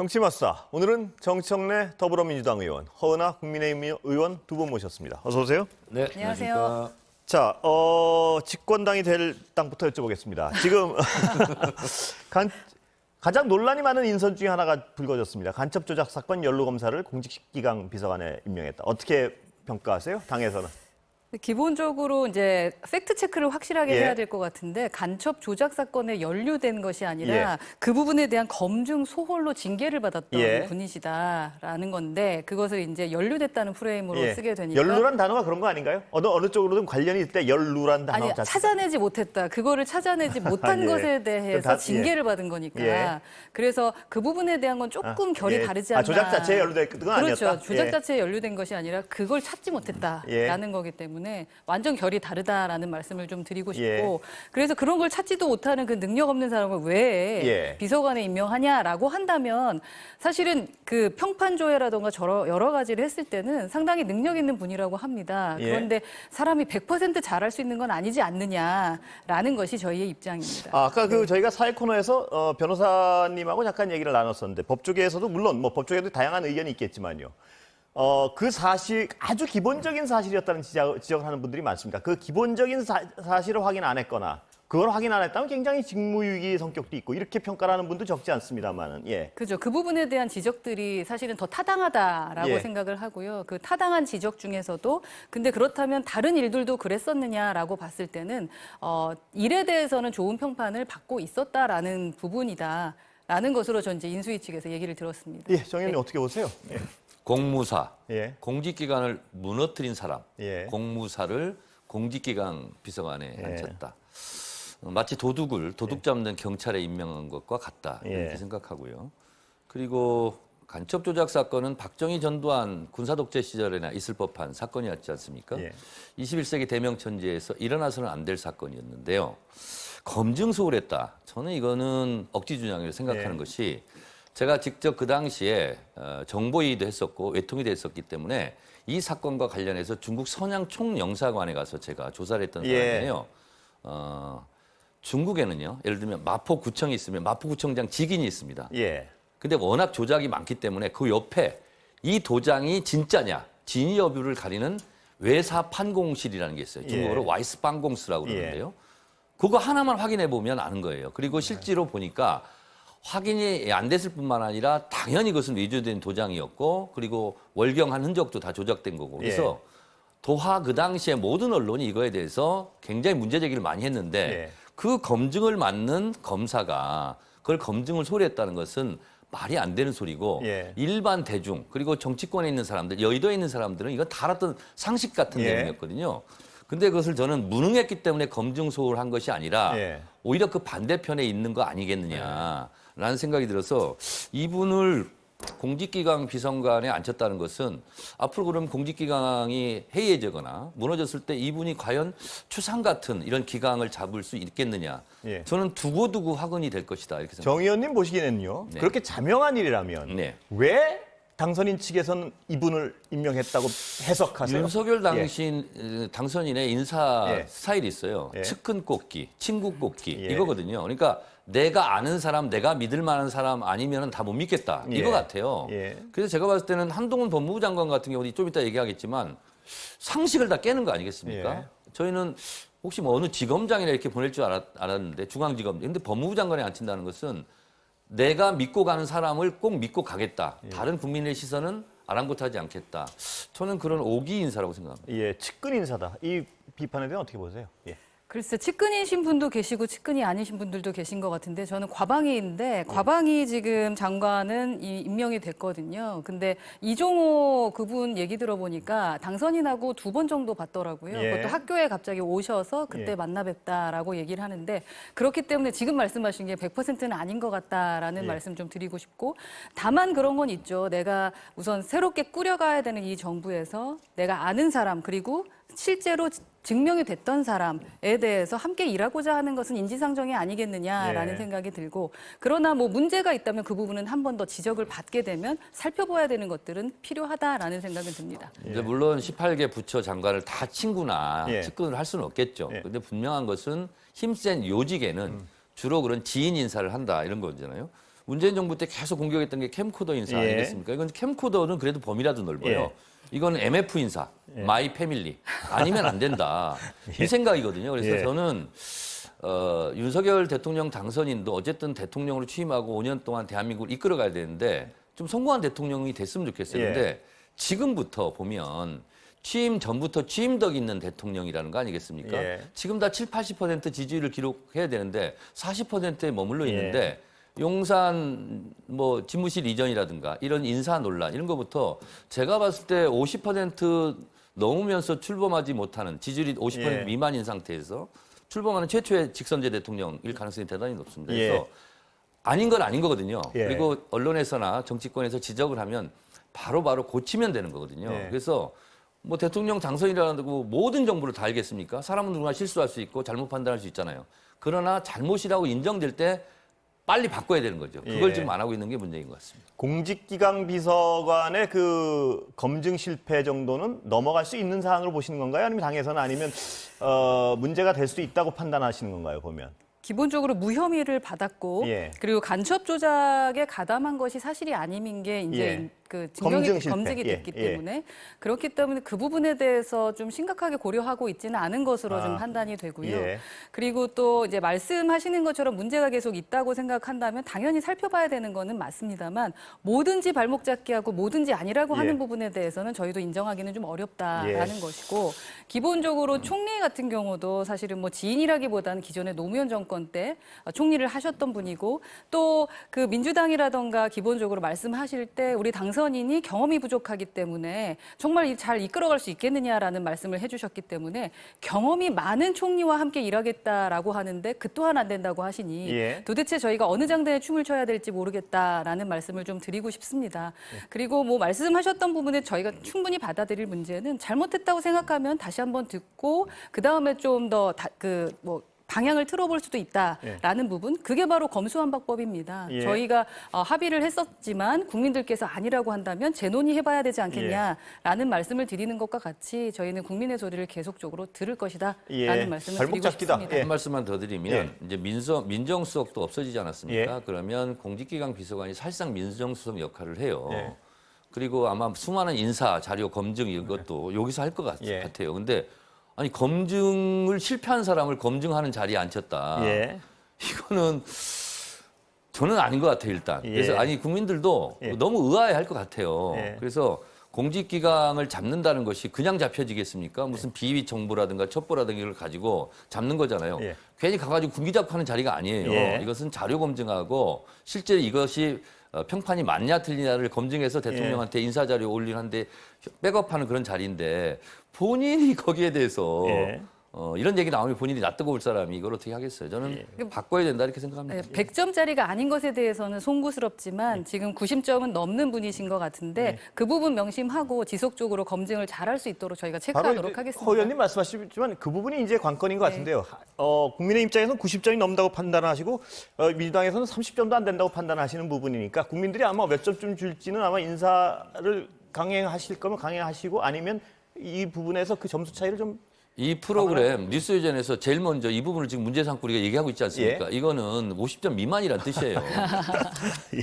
정치마스터, 오늘은 정청래 더불어민주당 의원, 허은하 국민의힘 의원 두 분 모셨습니다. 어서 오세요. 네, 안녕하세요. 자, 집권당이 될 당부터 여쭤보겠습니다. 지금 가장 논란이 많은 인선 중에 하나가 불거졌습니다. 간첩 조작 사건 연루검사를 공직기강 비서관에 임명했다. 어떻게 평가하세요? 당에서는? 기본적으로 이제 팩트 체크를 확실하게 예. 해야 될 것 같은데 간첩 조작 사건에 연루된 것이 아니라 그 부분에 대한 검증 소홀로 징계를 받았던 예. 분이시다라는 건데 그것을 이제 연루됐다는 프레임으로 쓰게 되니까 연루란 단어가 그런 거 아닌가요? 어느 쪽으로든 관련이 있을 때 연루란 단어 아니 자체가. 찾아내지 못했다. 그거를 찾아내지 못한 예. 것에 대해서 다- 징계를 받은 거니까 예. 그래서 그 부분에 대한 건 조금 결이 예. 다르지 않나. 조작 자체에 연루된 건 그렇죠. 아니었다. 조작 예. 자체에 연루된 것이 아니라 그걸 찾지 못했다라는 거기 때문에 완전 결이 다르다라는 말씀을 좀 드리고 싶고 예. 그래서 그런 걸 찾지도 못하는 그 능력 없는 사람을 왜 예. 비서관에 임명하냐라고 한다면 사실은 그 평판 조회라던가 여러 가지를 했을 때는 상당히 능력 있는 분이라고 합니다. 예. 그런데 사람이 100% 잘할 수 있는 건 아니지 않느냐라는 것이 저희의 입장입니다. 아까 저희가 사회 코너에서 변호사님하고 잠깐 얘기를 나눴었는데 법조계에서도 물론 뭐 법조계도 다양한 의견이 있겠지만요. 그 사실 아주 기본적인 사실이었다는 지적을 하는 분들이 많습니다. 그 기본적인 사실을 확인 안 했거나 그걸 확인 안 했다면 굉장히 직무유기 성격도 있고 이렇게 평가를 하는 분도 적지 않습니다만은 예. 그죠. 그 부분에 대한 지적들이 사실은 더 타당하다라고 예. 생각을 하고요. 그 타당한 지적 중에서도 근데 그렇다면 다른 일들도 그랬었느냐라고 봤을 때는 일에 대해서는 좋은 평판을 받고 있었다라는 부분이다라는 것으로 전 이제 인수위 측에서 얘기를 들었습니다. 예, 정 의원님 어떻게 보세요? 예. 공무사, 예. 공직기관을 무너뜨린 사람, 예. 공무사를 공직기강 비서관에 예. 앉혔다. 마치 도둑 잡는 경찰에 임명한 것과 같다 이렇게 예. 생각하고요. 그리고 간첩 조작 사건은 박정희 전두환 군사 독재 시절에나 있을 법한 사건이었지 않습니까? 예. 21세기 대명천지에서 일어나서는 안 될 사건이었는데요. 검증 소홀했다. 저는 이거는 억지 주장이라고 생각하는 예. 것이 제가 직접 그 당시에 정보위도 했었고 외통위도 했었기 때문에 이 사건과 관련해서 중국 선양 총영사관에 가서 제가 조사를 했던 예. 사람이에요. 중국에는요, 예를 들면 마포구청이 있으면 마포구청장 직인이 있습니다. 예. 근데 워낙 조작이 많기 때문에 그 옆에 이 도장이 진짜냐, 진위 여부를 가리는 외사 판공실이라는 게 있어요. 중국어로 예. 와이스 판공스라고 그러는데요. 그거 하나만 확인해 보면 아는 거예요. 그리고 실제로 보니까 확인이 안 됐을 뿐만 아니라 당연히 그것은 위조된 도장이었고 그리고 월경한 흔적도 다 조작된 거고 그래서 도하 그 당시에 모든 언론이 이거에 대해서 굉장히 문제 제기를 많이 했는데 예. 그 검증을 맡는 검사가 그걸 검증을 소홀했다는 것은 말이 안 되는 소리고 예. 일반 대중 그리고 정치권에 있는 사람들 여의도에 있는 사람들은 이건 다 알았던 상식 같은 예. 내용이었거든요. 근데 그것을 저는 무능했기 때문에 검증 소홀한 것이 아니라 예. 오히려 그 반대편에 있는 거 아니겠느냐라는 생각이 들어서 이분을 공직기강 비서관에 앉혔다는 것은 앞으로 그럼 공직기강이 해이해지거나 무너졌을 때 이분이 과연 추상 같은 이런 기강을 잡을 수 있겠느냐. 예. 저는 두고두고 화근이 될 것이다 이렇게 생각합니다. 정 의원님 보시기에는요. 네. 그렇게 자명한 일이라면 네. 왜 당선인 측에서는 이분을 임명했다고 해석하세요? 윤석열 예. 당선인의 인사 예. 스타일이 있어요. 예. 측근 꼽기, 친구 꼽기 예. 이거거든요. 그러니까 내가 아는 사람, 내가 믿을 만한 사람 아니면 다 못 믿겠다 예. 이거 같아요. 예. 그래서 제가 봤을 때는 한동훈 법무부 장관 같은 경우는 좀 이따 얘기하겠지만 상식을 다 깨는 거 아니겠습니까? 예. 저희는 혹시 뭐 어느 지검장이나 이렇게 보낼 줄 알았는데 중앙지검. 근데 법무부 장관에 앉힌다는 것은 내가 믿고 가는 사람을 꼭 믿고 가겠다. 다른 국민의 시선은 아랑곳하지 않겠다. 저는 그런 오기 인사라고 생각합니다. 예, 측근 인사다. 이 비판에 대해 어떻게 보세요? 예. 글쎄 측근이신 분도 계시고 측근이 아니신 분들도 계신 것 같은데 저는 과방위인데 과방위 지금 장관은 임명이 됐거든요. 근데 이종호 그분 얘기 들어보니까 당선인하고 2번 정도 봤더라고요. 예. 그것도 학교에 갑자기 오셔서 그때 예. 만나 뵙다라고 얘기를 하는데 그렇기 때문에 지금 말씀하신 게 100%는 아닌 것 같다라는 예. 말씀 좀 드리고 싶고 다만 그런 건 있죠. 내가 우선 새롭게 꾸려가야 되는 이 정부에서 내가 아는 사람 그리고 실제로 증명이 됐던 사람에 대해서 함께 일하고자 하는 것은 인지상정이 아니겠느냐라는 예. 생각이 들고 그러나 뭐 문제가 있다면 그 부분은 한 번 더 지적을 받게 되면 살펴봐야 되는 것들은 필요하다라는 생각은 듭니다. 이제 물론 18개 부처 장관을 다 친구나 예. 측근을 할 수는 없겠죠. 예. 근데 분명한 것은 힘센 요직에는 주로 그런 지인 인사를 한다 이런 거잖아요. 문재인 정부 때 계속 공격했던 게 캠코더 인사 예. 아니겠습니까? 이건 캠코더는 그래도 범위라도 넓어요. 예. 이건 MF 인사, 마이 패밀리 아니면 안 된다. 이 생각이거든요. 그래서 예. 저는 윤석열 대통령 당선인도 어쨌든 대통령으로 취임하고 5년 동안 대한민국을 이끌어가야 되는데 좀 성공한 대통령이 됐으면 좋겠어요. 예. 근데 지금부터 보면 취임 전부터 취임덕 있는 대통령이라는 거 아니겠습니까? 예. 지금 다 70~80% 지지율을 기록해야 되는데 40%에 머물러 예. 있는데 용산 뭐 집무실 이전이라든가 이런 인사 논란 이런 거부터 제가 봤을 때 50% 넘으면서 출범하지 못하는 지지율이 50% 예. 미만인 상태에서 출범하는 최초의 직선제 대통령일 가능성이 대단히 높습니다. 그래서 예. 아닌 건 아닌 거거든요. 예. 그리고 언론에서나 정치권에서 지적을 하면 바로바로 고치면 되는 거거든요. 예. 그래서 뭐 대통령 당선이라고 모든 정보를 다 알겠습니까? 사람은 누구나 실수할 수 있고 잘못 판단할 수 있잖아요. 그러나 잘못이라고 인정될 때 빨리 바꿔야 되는 거죠. 그걸 예. 지금 안 하고 있는 게 문제인 것 같습니다. 공직기강 비서관의 그 검증 실패 정도는 넘어갈 수 있는 사안으로 보시는 건가요? 아니면 당에서는 아니면 문제가 될 수 있다고 판단하시는 건가요? 보면. 기본적으로 무혐의를 받았고 예. 그리고 간첩 조작에 가담한 것이 사실이 아님인 게 이제 예. 그 검증 실패. 검증이 예, 됐기 예. 때문에 그렇기 때문에 그 부분에 대해서 좀 심각하게 고려하고 있지는 않은 것으로 좀 판단이 되고요. 예. 그리고 또 이제 말씀하시는 것처럼 문제가 계속 있다고 생각한다면 당연히 살펴봐야 되는 거는 맞습니다만 뭐든지 발목 잡기하고 뭐든지 아니라고 예. 하는 부분에 대해서는 저희도 인정하기는 좀 어렵다라는 예. 것이고 기본적으로 총리 같은 경우도 사실은 뭐 지인이라기보다는 기존의 노무현 정권 때 총리를 하셨던 분이고 또 그 민주당이라던가 기본적으로 말씀하실 때 우리 당선인이 경험이 부족하기 때문에 정말 잘 이끌어갈 수 있겠느냐라는 말씀을 해주셨기 때문에 경험이 많은 총리와 함께 일하겠다라고 하는데 그 또한 안 된다고 하시니 예. 도대체 저희가 어느 장단에 춤을 춰야 될지 모르겠다라는 말씀을 좀 드리고 싶습니다. 그리고 뭐 말씀하셨던 부분에 저희가 충분히 받아들일 문제는 잘못했다고 생각하면 다시 한번 듣고 그 다음에 좀 더 방향을 틀어볼 수도 있다라는 부분, 그게 바로 검수완박법입니다. 예. 저희가 합의를 했었지만 국민들께서 아니라고 한다면 재논의해봐야 되지 않겠냐라는 말씀을 드리는 것과 같이 저희는 국민의 소리를 계속적으로 들을 것이다라는 예. 말씀을 발목 드리고 잡기다. 싶습니다. 예. 한 말씀만 더 드리면 이제 민정수석도 없어지지 않았습니까? 예. 그러면 공직기강 비서관이 사실상 민정수석 역할을 해요. 예. 그리고 아마 수많은 인사, 자료 검증 이것도 여기서 할 것 예. 같아요. 근데 아니 검증을 실패한 사람을 검증하는 자리에 앉혔다. 예. 이거는 저는 아닌 것 같아요, 일단. 예. 그래서 아니 국민들도 예. 너무 의아해할 것 같아요. 예. 그래서 공직기강을 잡는다는 것이 그냥 잡혀지겠습니까? 무슨 비위 정보라든가 첩보라든가 이걸 가지고 잡는 거잖아요. 예. 괜히 가가지고 군기 잡고 하는 자리가 아니에요. 예. 이것은 자료 검증하고 실제 이것이 평판이 맞냐 틀리냐를 검증해서 대통령한테 인사자료 올리는데 백업하는 그런 자리인데 본인이 거기에 대해서 예. 이런 얘기 나오면 본인이 낯뜨거 올 사람이 이걸 어떻게 하겠어요? 저는 바꿔야 된다 이렇게 생각합니다. 100점짜리가 아닌 것에 대해서는 송구스럽지만 지금 90점은 넘는 분이신 것 같은데 그 부분 명심하고 지속적으로 검증을 잘할 수 있도록 저희가 바로 체크하도록 이제 하겠습니다. 허 의원님 말씀하시지만 그 부분이 이제 관건인 것 같은데요. 국민의 입장에서는 90점이 넘는다고 판단하시고 민주당에서는 30점도 안 된다고 판단하시는 부분이니까 국민들이 아마 몇 점쯤 줄지는 아마 인사를 강행하실 거면 강행하시고 아니면 이 부분에서 그 점수 차이를 좀 이 프로그램 뉴스의전에서 제일 먼저 이 부분을 지금 문제 삼고 우리가 얘기하고 있지 않습니까? 이거는 50점 미만이란 뜻이에요.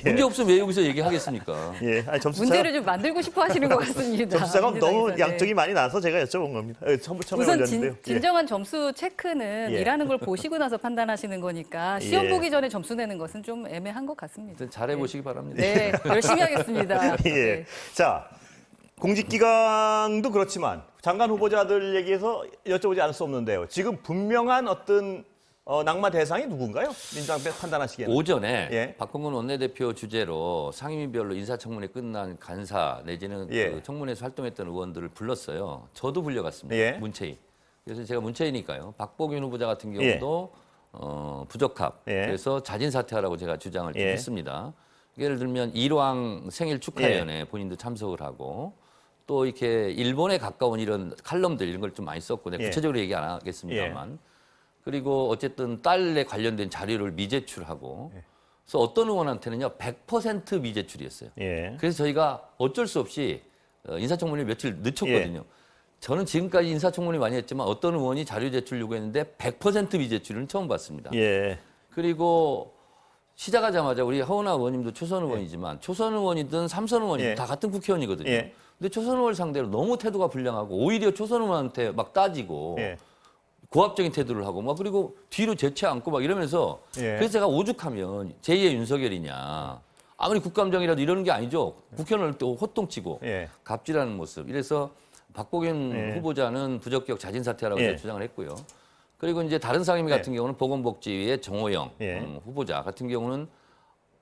문제 없으면 왜 여기서 얘기하겠습니까? 예, 아니, 문제를 좀 만들고 싶어 하시는 것 같습니다. 점수차가 너무 민주당에서. 네. 양쪽이 많이 나서 제가 여쭤본 겁니다. 처음에 우선 올렸는데요. 진정한 점수 체크는 예. 일하는 걸 보시고 나서 판단하시는 거니까 시험 예. 보기 전에 점수 내는 것은 좀 애매한 것 같습니다. 하여튼 잘해보시기 바랍니다. 네, 열심히 하겠습니다. 예. 네. 자, 공직기강도 그렇지만 장관 후보자들 얘기해서 여쭤보지 않을 수 없는데요. 지금 분명한 어떤 낙마 대상이 누군가요? 민주당 판단하시기에는. 오전에 예. 박홍근 원내대표 주재로 상임위별로 인사청문회 끝난 간사 내지는 예. 그 청문회에서 활동했던 의원들을 불렀어요. 저도 불려갔습니다. 예. 문체위. 그래서 제가 문체위니까요. 박보균 후보자 같은 경우도 부적합. 예. 그래서 자진 사퇴하라고 제가 주장을 좀 예. 했습니다. 예를 들면 일왕 생일 축하위원회 본인도 참석을 하고 또 이렇게 일본에 가까운 이런 칼럼들 이런 걸 좀 많이 썼고 내가 예. 구체적으로 얘기 안 하겠습니다만 그리고 어쨌든 딸에 관련된 자료를 미제출하고 그래서 어떤 의원한테는요 100% 미제출이었어요. 예. 그래서 저희가 어쩔 수 없이 인사청문회 며칠 늦췄거든요. 저는 지금까지 인사청문회 많이 했지만 어떤 의원이 자료 제출 요구했는데 100% 미제출은 처음 봤습니다. 예. 그리고 시작하자마자 우리 허은하 의원님도 초선 의원이지만 초선 의원이든 삼선 의원이든 예. 다 같은 국회의원이거든요. 예. 근데 초선 의원을 상대로 너무 태도가 불량하고 오히려 초선 의원한테 막 따지고 예. 고압적인 태도를 하고 막 그리고 뒤로 제치 않고 막 이러면서 예. 그래서 제가 오죽하면 제2의 윤석열이냐. 아무리 국감정이라도 이러는 게 아니죠. 국회의원을 또 호통치고 예. 갑질하는 모습. 이래서 박보균 예. 후보자는 부적격 자진 사퇴하라고 예. 주장을 했고요. 그리고 이제 다른 상임위 같은 경우는 보건복지위의 정호영 예. 후보자 같은 경우는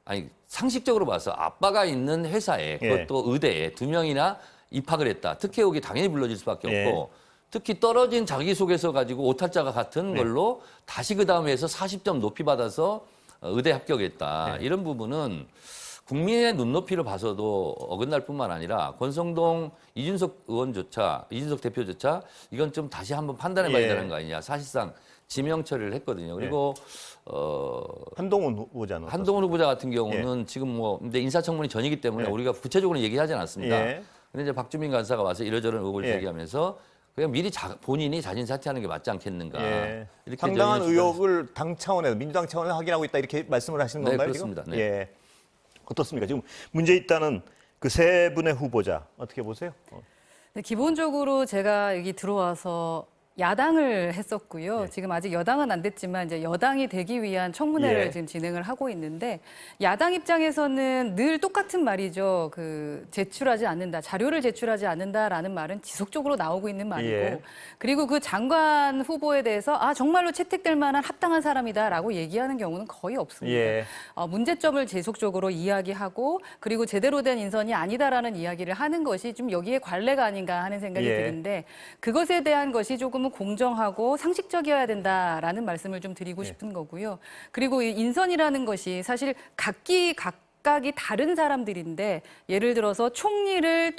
아니 상식적으로 봐서 아빠가 있는 회사에 그것도 의대에 2명이나 입학을 했다. 특혜옥이 당연히 불러질 수밖에 예. 없고 특히 떨어진 자기소개서 가지고 오탈자가 같은 걸로 다시 그 다음에 해서 40점 높이 받아서 의대 합격했다. 이런 부분은 국민의 눈높이를 봐서도 어긋날 뿐만 아니라 권성동 이준석 대표조차 이건 좀 다시 한번 판단해 봐야 예. 되는 거 아니냐. 사실상 지명 처리를 했거든요. 그리고 한동훈 후보자는 한동훈 후보자 같은 경우는 지금 뭐 근데 인사청문회 전이기 때문에 예. 우리가 구체적으로 얘기하지 않았습니다. 예. 근데 이제 박주민 간사가 와서 이러저런 의혹을 예. 제기하면서 그냥 미리 본인이 자진 사퇴하는 게 맞지 않겠는가. 예. 이렇게 상당한 저희는 의혹을 당 차원에서 민주당 차원에서 확인하고 있다 이렇게 말씀을 하시는 네, 건가요? 그렇습니다. 지금? 네. 예. 어떻습니까? 지금 문제 있다는 그 세 분의 후보자 어떻게 보세요? 네, 기본적으로 제가 여기 들어와서 야당을 했었고요. 지금 아직 여당은 안 됐지만 이제 여당이 되기 위한 청문회를 예. 지금 진행을 하고 있는데 야당 입장에서는 늘 똑같은 말이죠. 그 제출하지 않는다, 자료를 제출하지 않는다라는 말은 지속적으로 나오고 있는 말이고 예. 그리고 그 장관 후보에 대해서 아 정말로 채택될 만한 합당한 사람이다라고 얘기하는 경우는 거의 없습니다. 예. 문제점을 지속적으로 이야기하고 그리고 제대로 된 인선이 아니다라는 이야기를 하는 것이 좀 여기에 관례가 아닌가 하는 생각이 예. 드는데 그것에 대한 것이 조금은 공정하고 상식적이어야 된다라는 말씀을 좀 드리고 예. 싶은 거고요. 그리고 이 인선이라는 것이 사실 각각이 다른 사람들인데 예를 들어서 총리를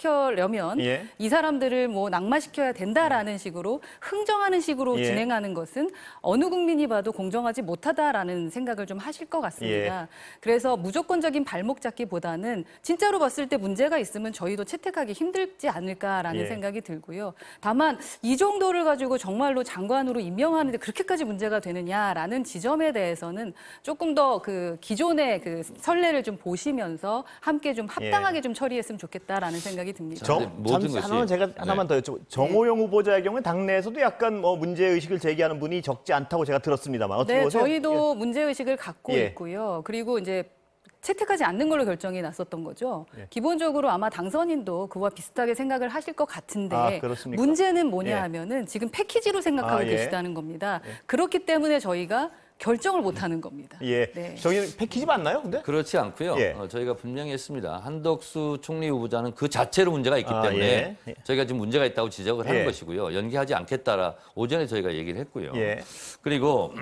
통과시키려면 예. 이 사람들을 뭐 낙마시켜야 된다라는 식으로 흥정하는 식으로 예. 진행하는 것은 어느 국민이 봐도 공정하지 못하다라는 생각을 좀 하실 것 같습니다. 예. 그래서 무조건적인 발목 잡기보다는 진짜로 봤을 때 문제가 있으면 저희도 채택하기 힘들지 않을까라는 예. 생각이 들고요. 다만 이 정도를 가지고 정말로 장관으로 임명하는데 그렇게까지 문제가 되느냐라는 지점에 대해서는 조금 더 그 기존의 그 선례를 좀 보시면서 함께 좀 합당하게 좀 처리했으면 좋겠다라는 생각이 듭니다. 네, 모든 잠시 것이- 하나만 제가 하나만 더 여쭤. 정호영 후보자의 경우는 당내에서도 약간 뭐 문제 의식을 제기하는 분이 적지 않다고 제가 들었습니다만 어떻게 네, 보세요? 저희도 문제 의식을 갖고 예. 있고요. 그리고 이제 채택하지 않는 걸로 결정이 났었던 거죠. 예. 기본적으로 아마 당선인도 그와 비슷하게 생각을 하실 것 같은데 아, 그렇습니까? 문제는 뭐냐 예. 하면은 지금 패키지로 생각하고 아, 예. 계시다는 겁니다. 그렇기 때문에 저희가 결정을 못 하는 겁니다. 예. 네. 저희는 패키지 맞나요? 근데? 그렇지 않고요. 예. 저희가 분명히 했습니다. 한덕수 총리 후보자는 그 자체로 문제가 있기 아, 때문에 예. 예. 저희가 지금 문제가 있다고 지적을 하는 예. 것이고요. 연기하지 않겠다라 오전에 저희가 얘기를 했고요. 예. 그리고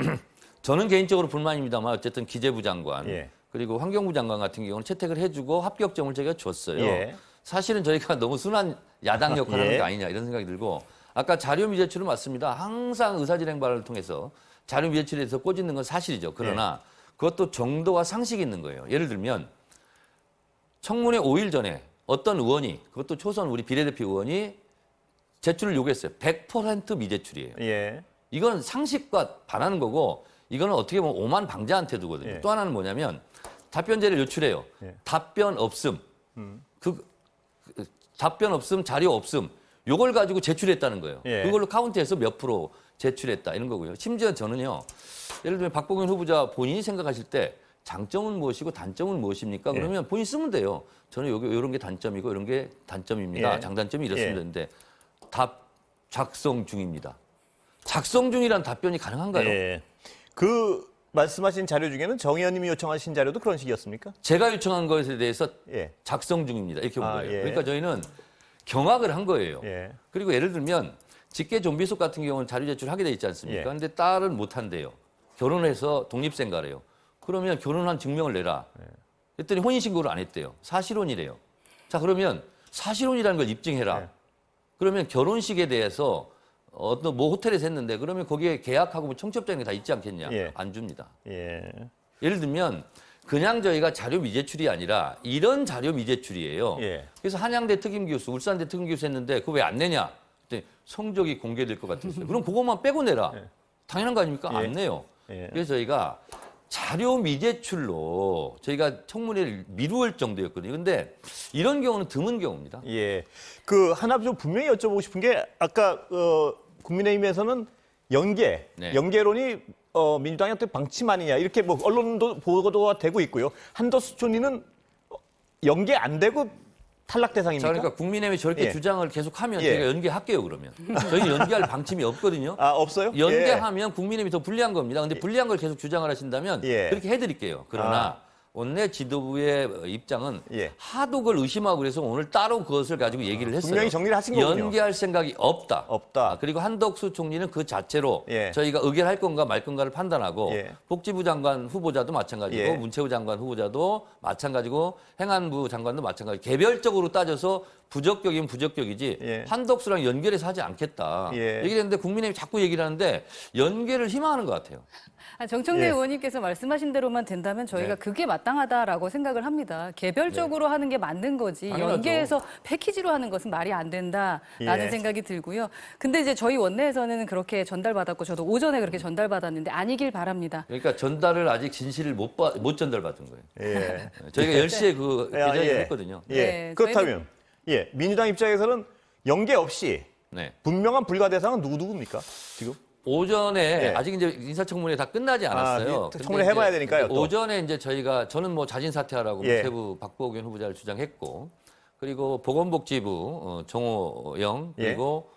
저는 개인적으로 불만입니다만 어쨌든 기재부 장관 예. 그리고 환경부 장관 같은 경우는 채택을 해주고 합격점을 저희가 줬어요. 예. 사실은 저희가 너무 순한 야당 역할을 예. 하는 게 아니냐 이런 생각이 들고 아까 자료 미제출은 맞습니다. 항상 의사진행반을 통해서 자료 미제출에서 꼬집는 건 사실이죠. 그러나 그것도 정도와 상식이 있는 거예요. 예를 들면 청문회 5일 전에 어떤 의원이 그것도 초선 우리 비례대표 의원이 제출을 요구했어요. 100% 미제출이에요. 예. 이건 상식과 반하는 거고 이거는 어떻게 보면 오만 방자한테 두거든요. 예. 또 하나는 뭐냐면 답변제를 요출해요. 예. 답변 없음. 그 답변 없음, 자료 없음. 요걸 가지고 제출했다는 거예요. 예. 그걸로 카운트해서 몇 프로 제출했다 이런 거고요. 심지어 저는요. 예를 들면 박보균 후보자 본인이 생각하실 때 장점은 무엇이고 단점은 무엇입니까? 예. 그러면 본인이 쓰면 돼요. 저는 여기 이런 게 단점이고 이런 게 단점입니다. 예. 장단점이 이렇습니다. 예. 근데 답 작성 중입니다. 작성 중이란 답변이 가능한가요? 예. 그 말씀하신 자료 중에는 정 의원님이 요청하신 자료도 그런 식이었습니까? 제가 요청한 것에 대해서 예. 작성 중입니다. 이렇게 본 아, 거예요. 예. 그러니까 저희는 경악을 한 거예요. 예. 그리고 예를 들면 직계 좀비속 같은 경우는 자료 제출하게 돼 있지 않습니까? 예. 근데 딸은 못 한대요. 결혼해서 독립생가래요. 그러면 결혼한 증명을 내라. 그랬더니 혼인신고를 안 했대요. 사실혼이래요. 자, 그러면 사실혼이라는 걸 입증해라. 예. 그러면 결혼식에 대해서 어떤 뭐 호텔에서 했는데 그러면 거기에 계약하고 뭐 청첩장이 다 있지 않겠냐? 예. 안 줍니다. 예. 예를 들면 그냥 저희가 자료 미제출이 아니라 이런 자료 미제출이에요. 예. 그래서 한양대 특임 교수, 울산대 특임 교수 했는데 그거 왜 안 내냐? 그랬더니 성적이 공개될 것 같았어요. 그럼 그것만 빼고 내라. 당연한 거 아닙니까? 예. 안 내요. 예. 그래서 저희가 자료 미제출로 저희가 청문회를 미루을 정도였거든요. 근데 이런 경우는 드문 경우입니다. 예. 그 하나 좀 분명히 여쭤보고 싶은 게 아까 국민의힘에서는 네. 연계론이 민주당한테 방침 아니냐 이렇게 뭐 언론도 보도가 되고 있고요. 한덕수 총리는 연계 안 되고 탈락 대상입니까? 자, 그러니까 국민의힘이 저렇게 예. 주장을 계속하면 예. 저희가 연계할게요, 그러면. 저희는 연계할 방침이 없거든요. 아, 없어요? 연계하면 국민의힘이 더 불리한 겁니다. 근데 불리한 걸 계속 주장을 하신다면 예. 그렇게 해드릴게요. 그러나 원내 지도부의 입장은 예. 하도 그걸 의심하고 그래서 오늘 따로 그것을 가지고 얘기를 했어요. 분명히 정리를 하신 거군요. 연계할 생각이 없다. 없다. 그리고 한덕수 총리는 그 자체로 예. 저희가 의결할 건가 말 건가를 판단하고 예. 복지부 장관 후보자도 마찬가지고 예. 문체부 장관 후보자도 마찬가지고 행안부 장관도 마찬가지. 개별적으로 따져서 부적격이면 부적격이지 예. 한덕수랑 연결해서 하지 않겠다. 예. 얘기했는데 국민의힘이 자꾸 얘기를 하는데 연계를 희망하는 것 같아요. 정청래 예. 의원님께서 말씀하신 대로만 된다면 저희가 네. 그게 마땅하다라고 생각을 합니다. 개별적으로 하는 게 맞는 거지 당연하죠. 연계해서 패키지로 하는 것은 말이 안 된다라는 예. 생각이 들고요. 근데 이제 저희 원내에서는 그렇게 전달받았고 저도 오전에 그렇게 전달받았는데 아니길 바랍니다. 그러니까 전달을 아직 진실을 못 전달받은 거예요. 예. 저희가 10시에 그 야, 계좌에 예. 했거든요. 예. 네, 그렇다면 예, 민주당 입장에서는 연계 없이 네. 분명한 불가 대상은 누구입니까? 지금? 오전에 네. 아직 이제 인사청문회 다 끝나지 않았어요. 근데 청문회 해봐야 이제 되니까요, 또. 오전에 이제 저는 뭐 자진 사퇴하라고 예. 문체부 박보균 후보자를 주장했고, 그리고 보건복지부 정호영 그리고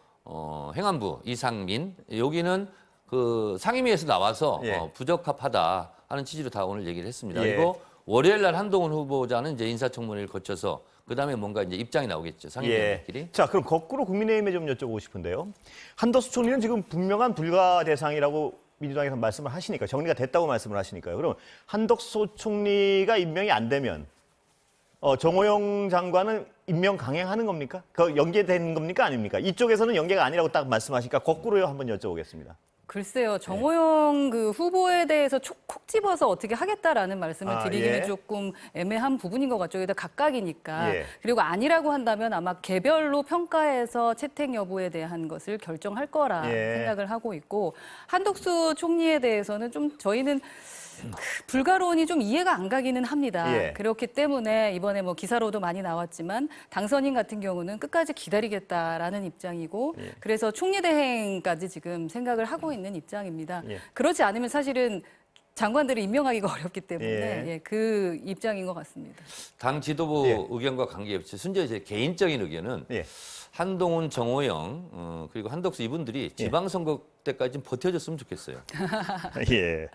행안부 이상민 여기는 그 상임위에서 나와서 예. 부적합하다 하는 취지로 다 오늘 얘기를 했습니다. 예. 그리고 월요일 날 한동훈 후보자는 이제 인사청문회를 거쳐서 그 다음에 뭔가 이제 입장이 나오겠죠. 상임위원들끼리. 자, 그럼 거꾸로 국민의힘에 좀 여쭤보고 싶은데요. 한덕수 총리는 지금 분명한 불가 대상이라고 민주당에서 말씀을 하시니까 정리가 됐다고 말씀을 하시니까요. 그럼 한덕수 총리가 임명이 안 되면 정호영 장관은 임명 강행하는 겁니까? 그 연계된 겁니까 아닙니까? 이쪽에서는 연계가 아니라고 딱 말씀하시니까 거꾸로 한번 여쭤보겠습니다. 글쎄요, 정호영 그 후보에 대해서 콕 집어서 어떻게 하겠다라는 말씀을 드리기는 예. 조금 애매한 부분인 것 같죠. 여기다 각각이니까. 예. 그리고 아니라고 한다면 아마 개별로 평가해서 채택 여부에 대한 것을 결정할 거라 예. 생각을 하고 있고, 한덕수 총리에 대해서는 좀 저희는 불가론이 좀 이해가 안 가기는 합니다. 예. 그렇기 때문에 이번에 뭐 기사로도 많이 나왔지만 당선인 같은 경우는 끝까지 기다리겠다라는 입장이고 예. 그래서 총리대행까지 지금 생각을 하고 있는 입장입니다. 예. 그렇지 않으면 사실은 장관들을 임명하기가 어렵기 때문에 예. 그 입장인 것 같습니다. 당 지도부 예. 의견과 관계없이 순전히 제 개인적인 의견은 예. 한동훈, 정호영 그리고 한덕수 이분들이 지방선거 때까지 좀 버텨줬으면 좋겠어요. 예.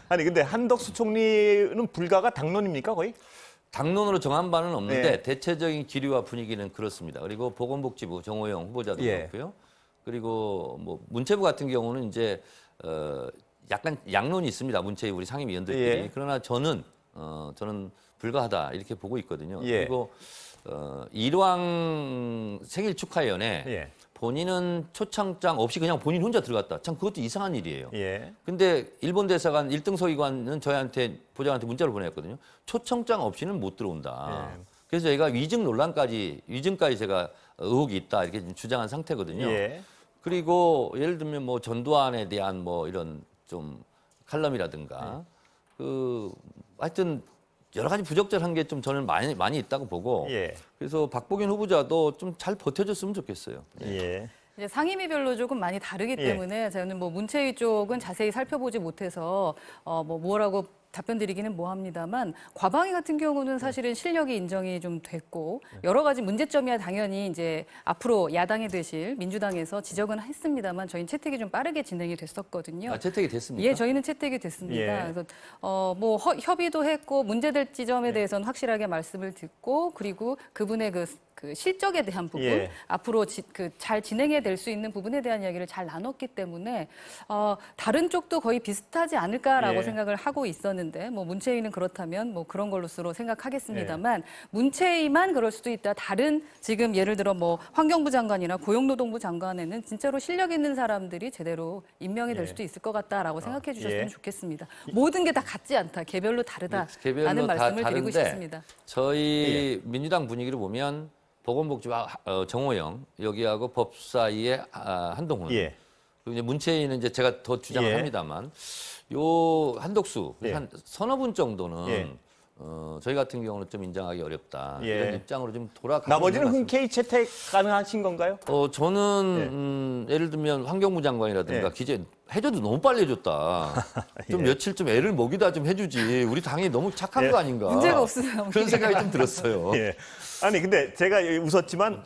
아니 근데 한덕수 총리는 불가가 당론입니까 거의? 당론으로 정한 바는 없는데 예. 대체적인 기류와 분위기는 그렇습니다. 그리고 보건복지부 정호영 후보자도 예. 그렇고요. 그리고 뭐 문체부 같은 경우는 이제 약간 양론이 있습니다. 문체위 우리 상임위원들끼리. 예. 그러나 저는 불가하다 이렇게 보고 있거든요. 예. 그리고 일왕 생일 축하위원회 예. 본인은 초청장 없이 그냥 본인 혼자 들어갔다. 참 그것도 이상한 일이에요. 예. 근데 일본 대사관 1등 서기관은 저희한테 보좌관한테 문자를 보냈거든요. 초청장 없이는 못 들어온다. 예. 그래서 저희가 위증까지 제가 의혹이 있다 이렇게 지금 주장한 상태거든요. 예. 그리고 예를 들면 뭐 전두환에 대한 뭐 이런 좀 칼럼이라든가 하여튼 여러 가지 부적절한 게 좀 저는 많이 있다고 보고 예. 그래서 박보균 후보자도 좀 잘 버텨줬으면 좋겠어요. 예. 이제 상임위별로 조금 많이 다르기 예. 때문에 저는 뭐 문체위 쪽은 자세히 살펴보지 못해서 뭐라고 답변드리기는 뭐합니다만 과방위 같은 경우는 사실은 실력이 인정이 좀 됐고 여러 가지 문제점이야 당연히 이제 앞으로 야당이 되실 민주당에서 지적은 했습니다만 저희는 채택이 좀 빠르게 진행이 됐었거든요. 채택이 됐습니까? 예, 저희는 채택이 됐습니다. 예. 그래서 뭐 협의도 했고 문제될 지점에 대해서는 확실하게 말씀을 듣고 그리고 그분의 그 실적에 대한 부분 예. 앞으로 잘 진행해 될 수 있는 부분에 대한 이야기를 잘 나눴기 때문에 다른 쪽도 거의 비슷하지 않을까라고 예. 생각을 하고 있었는데 뭐 문체위는 그렇다면 뭐 그런 걸로서로 생각하겠습니다만 예. 문체위만 그럴 수도 있다. 다른 지금 예를 들어 뭐 환경부 장관이나 고용노동부 장관에는 진짜로 실력 있는 사람들이 제대로 임명이 될 예. 수도 있을 것 같다라고 생각해 주셨으면 예. 좋겠습니다. 모든 게 다 같지 않다. 개별로 다르다라는 개별로 다 말씀을 드리고 다른데 싶습니다. 저희 민주당 분위기를 보면 보건복지부 정호영 여기하고 법사위의 한동훈 예. 그리고 이제 문체인은 이제 제가 더 주장을 예. 합니다만 요 한덕수 예. 한 서너 분 정도는 예. 저희 같은 경우는 좀 인정하기 어렵다 예. 이런 입장으로 좀 돌아가고 나머지는 있는 것 같습니다. 흔쾌히 채택 가능하신 건가요? 저는 예를 들면 환경부 장관이라든가 예. 기재 해줘도 너무 빨리 해줬다. 좀 예. 며칠 좀 애를 먹이다 좀 해주지. 우리 당이 너무 착한 예. 거 아닌가. 문제가 없으면 그런 생각이 좀 들었어요. 예. 아니 근데 제가 웃었지만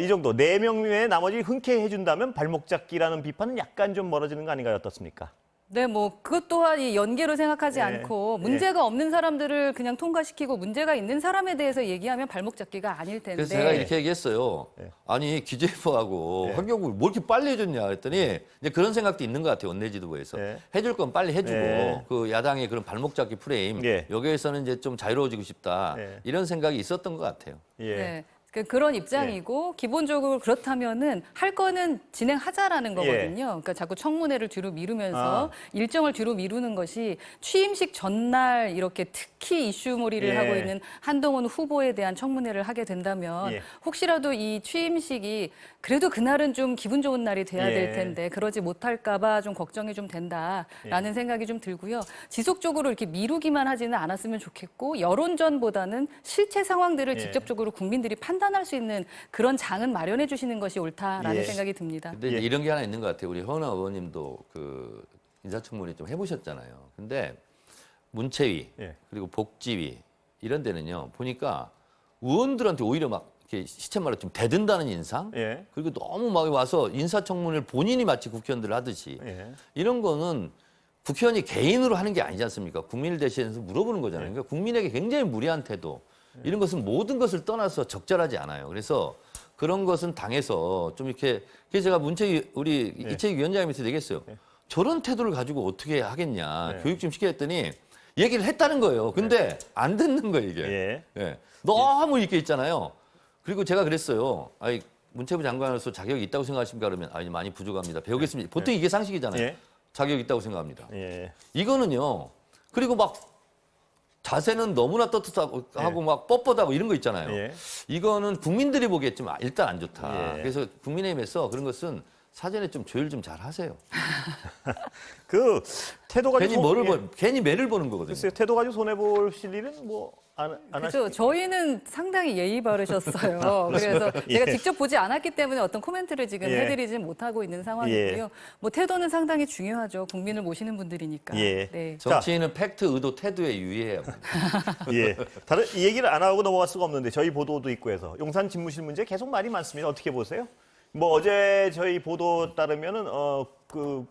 이 정도 4명 외에 나머지 흔쾌히 해준다면 발목 잡기라는 비판은 약간 좀 멀어지는 거 아닌가요? 어떻습니까? 네, 뭐 그것 또한 이 연계로 생각하지 예. 않고 문제가 없는 사람들을 그냥 통과시키고 문제가 있는 사람에 대해서 얘기하면 발목 잡기가 아닐 텐데. 그래서 제가 이렇게 얘기했어요. 예. 아니 기재부하고 환경부 뭐 이렇게 빨리 해줬냐 했더니 이제 그런 생각도 있는 것 같아요. 원내지도부에서 예. 해줄 건 빨리 해주고 예. 그 야당의 그런 발목 잡기 프레임 예. 여기에서는 이제 좀 자유로워지고 싶다 예. 이런 생각이 있었던 것 같아요. 예. 네. 그런 입장이고 기본적으로 그렇다면은 할 거는 진행하자라는 거거든요. 그러니까 자꾸 청문회를 뒤로 미루면서 일정을 뒤로 미루는 것이 취임식 전날 이렇게 특히 이슈몰이를 예. 하고 있는 한동훈 후보에 대한 청문회를 하게 된다면 예. 혹시라도 이 취임식이 그래도 그날은 좀 기분 좋은 날이 돼야 예. 될 텐데 그러지 못할까 봐 좀 걱정이 좀 된다라는 생각이 좀 들고요. 지속적으로 이렇게 미루기만 하지는 않았으면 좋겠고 여론전보다는 실체 상황들을 예. 직접적으로 국민들이 판단할 수 있는 그런 장은 마련해 주시는 것이 옳다라는 예. 생각이 듭니다. 근데 이제 이런 게 하나 있는 것 같아요. 우리 허은하 의원님도 그 인사청문회 좀 해보셨잖아요. 근데 문체위 예. 그리고 복지위 이런 데는요 보니까 의원들한테 오히려 막 이렇게 시쳇말로 좀 대든다는 인상 예. 그리고 너무 막 와서 인사청문회를 본인이 마치 국회의원들 하듯이 예. 이런 거는 국회의원이 개인으로 하는 게 아니지 않습니까? 국민을 대신해서 물어보는 거잖아요. 그러니까 국민에게 굉장히 무리한 태도 이런 것은 모든 것을 떠나서 적절하지 않아요. 그래서 그런 것은 당에서 좀 이렇게 그래서 제가 문체위 우리 예. 이채익 위원장님한테 얘기했어요. 저런 태도를 가지고 어떻게 하겠냐. 예. 교육 좀 시켜 했더니 얘기를 했다는 거예요. 근데 안 듣는 거예요, 이게. 예. 예. 너무 이렇게 있잖아요. 그리고 제가 그랬어요. 아니, 문체부 장관으로서 자격이 있다고 생각하십니까? 그러면 아니, 많이 부족합니다. 배우겠습니다. 보통 이게 상식이잖아요. 예. 자격이 있다고 생각합니다. 예. 이거는요. 그리고 막 자세는 너무나 떳떳하고 하고 막 뻣뻣하고 이런 거 있잖아요. 예. 이거는 국민들이 보기에 좀 일단 안 좋다. 예. 그래서 국민의힘에서 그런 것은 사전에 좀 조율 좀 잘 하세요. 그 태도 가지고 괜히 뭐를 괜히 매를 보는 거거든요. 글쎄요, 태도 가지고 손해 보실 일은 뭐 안 그렇죠. 저희는 상당히 예의 바르셨어요. 그래서 제가 예. 직접 보지 않았기 때문에 어떤 코멘트를 지금 예. 해드리지 못하고 있는 상황이고요. 뭐 태도는 상당히 중요하죠. 국민을 모시는 분들이니까. 예. 네. 정치인은 팩트, 의도, 태도에 유의해야 합니다. 예. 다른 이 얘기를 안 하고 넘어갈 수가 없는데 저희 보도도 있고 해서 용산 집무실 문제 계속 말이 많습니다. 어떻게 보세요? 뭐 어제 저희 보도 따르면은 그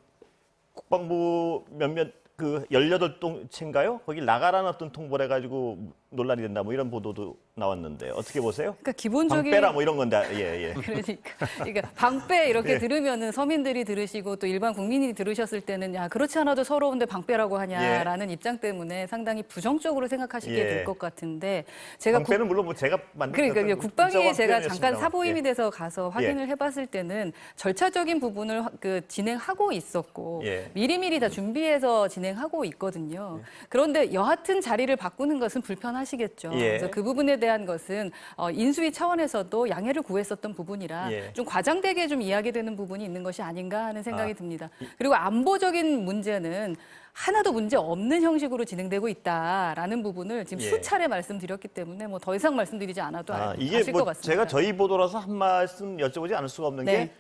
국방부 몇몇 그 18동체인가요? 거기 나가라는 어떤 통보를 해가지고 논란이 된다 뭐 이런 보도도 나왔는데 어떻게 보세요? 그러니까 기본적인 방빼라 뭐 이런 건데 예. 그러니까 방빼 이렇게 예. 들으면은 서민들이 들으시고 또 일반 국민이 들으셨을 때는 야 그렇지 않아도 서러운데 방빼라고 하냐라는 입장 때문에 상당히 부정적으로 생각하시게 예. 될 것 같은데 제가 방빼는 물론 뭐 제가 만든 그러니까 이제 국방위에 제가 잠깐 사보임이 예. 돼서 가서 확인을 해봤을 때는 절차적인 부분을 진행하고 있었고 예. 미리미리 다 준비해서 진행하고 있거든요. 그런데 여하튼 자리를 바꾸는 것은 불편하시겠죠. 예. 그래서 그 부분에 대한 것은 인수위 차원에서도 양해를 구했었던 부분이라 예. 좀 과장되게 좀 이야기되는 부분이 있는 것이 아닌가 하는 생각이 듭니다. 그리고 안보적인 문제는 하나도 문제 없는 형식으로 진행되고 있다라는 부분을 지금 예. 수차례 말씀드렸기 때문에 뭐 더 이상 말씀드리지 않아도 이게 아실 것 뭐 같습니다. 제가 저희 보도라서 한 말씀 여쭤보지 않을 수가 없는 네. 게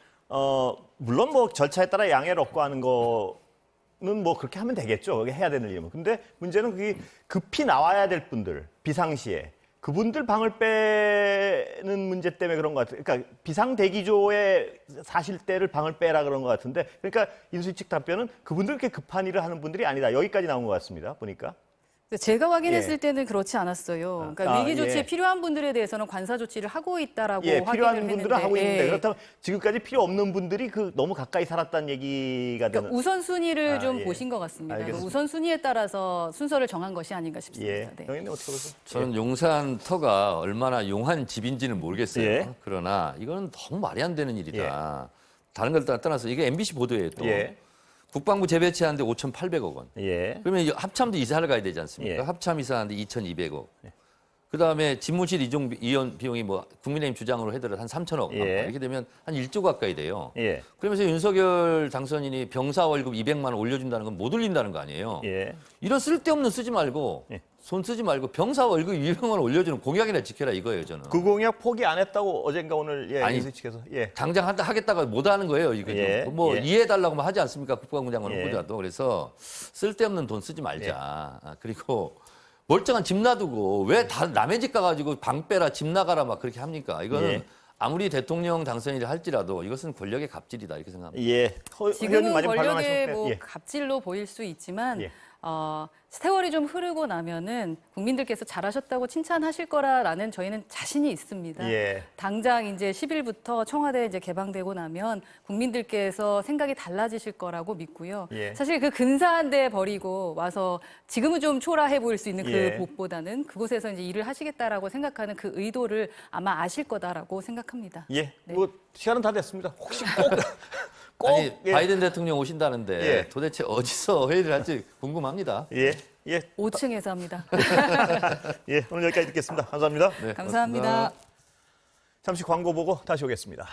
물론 뭐 절차에 따라 양해를 얻고 하는 거는 뭐 그렇게 하면 되겠죠. 그게 해야 되는 일이면. 근데 문제는 그게 급히 나와야 될 분들 비상시에 그분들 방을 빼는 문제 때문에 그런 것 같아요. 그러니까 비상대기조의 사실대를 방을 빼라 그런 것 같은데 그러니까 인수위 측 답변은 그분들 그렇게 급한 일을 하는 분들이 아니다. 여기까지 나온 것 같습니다. 보니까. 제가 확인했을 때는 그렇지 않았어요. 그러니까 위기 조치에 예. 필요한 분들에 대해서는 관사 조치를 하고 있다라고 예, 확인을 필요한 했는데 분들은 하고 있는데 예. 그렇다면 지금까지 필요 없는 분들이 그 너무 가까이 살았다는 얘기가 되는. 그러니까 우선순위를 좀 예. 보신 것 같습니다. 그 알겠습니다. 우선순위에 따라서 순서를 정한 것이 아닌가 싶습니다. 예. 네. 영희님 어떻게 보세요? 저는 용산 터가 얼마나 용한 집인지는 모르겠어요. 예. 그러나 이거는 너무 말이 안 되는 일이다. 다른 걸 떠나서 이게 MBC 보도예요. 또 예. 국방부 재배치하는데 5,800억 원. 예. 그러면 이제 합참도 이사를 가야 되지 않습니까? 예. 합참 이사하는데 2,200억. 그다음에 집무실 이전 비용이 뭐 국민의힘 주장으로 해더라도 한 3천억 예. 이렇게 되면 한 1조 가까이 돼요. 예. 그러면서 윤석열 당선인이 병사 월급 200만 원 올려준다는 건 못 올린다는 거 아니에요. 예. 이런 쓸데없는 쓰지 말고 예. 손 쓰지 말고 병사 월급 200만 원 올려주는 공약이나 지켜라 이거예요 저는. 그 공약 포기 안 했다고 어젠가 오늘 예, 아니, 인수위측에서 예. 당장 하겠다가 못 하는 거예요. 이거 예, 뭐 예. 이해해달라고 하지 않습니까? 국방부 장관 예. 후보자도. 그래서 쓸데없는 돈 쓰지 말자. 아, 그리고 멀쩡한 집 놔두고 왜 다 남의 집 가가지고 방 빼라 집 나가라 막 그렇게 합니까? 이거는 예. 아무리 대통령 당선이라 할지라도 이것은 권력의 갑질이다 이렇게 생각합니다. 예. 의원님 지금은 많이 권력의 반론하셨는데, 뭐 예. 갑질로 보일 수 있지만 예. 세월이 좀 흐르고 나면은 국민들께서 잘하셨다고 칭찬하실 거라라는 저희는 자신이 있습니다. 예. 당장 이제 10일부터 청와대 이제 개방되고 나면 국민들께서 생각이 달라지실 거라고 믿고요. 예. 사실 그 근사한 데 버리고 와서 지금은 좀 초라해 보일 수 있는 그 예. 곳보다는 그곳에서 이제 일을 하시겠다라고 생각하는 그 의도를 아마 아실 거다라고 생각합니다. 예. 네. 뭐 시간은 다 됐습니다. 혹시 꼭 아니 예. 바이든 대통령 오신다는데 예. 도대체 어디서 회의를 할지 궁금합니다. 예. 예. 5층에서 합니다. 예. 오늘 여기까지 듣겠습니다. 감사합니다. 네, 감사합니다. 잠시 광고 보고 다시 오겠습니다.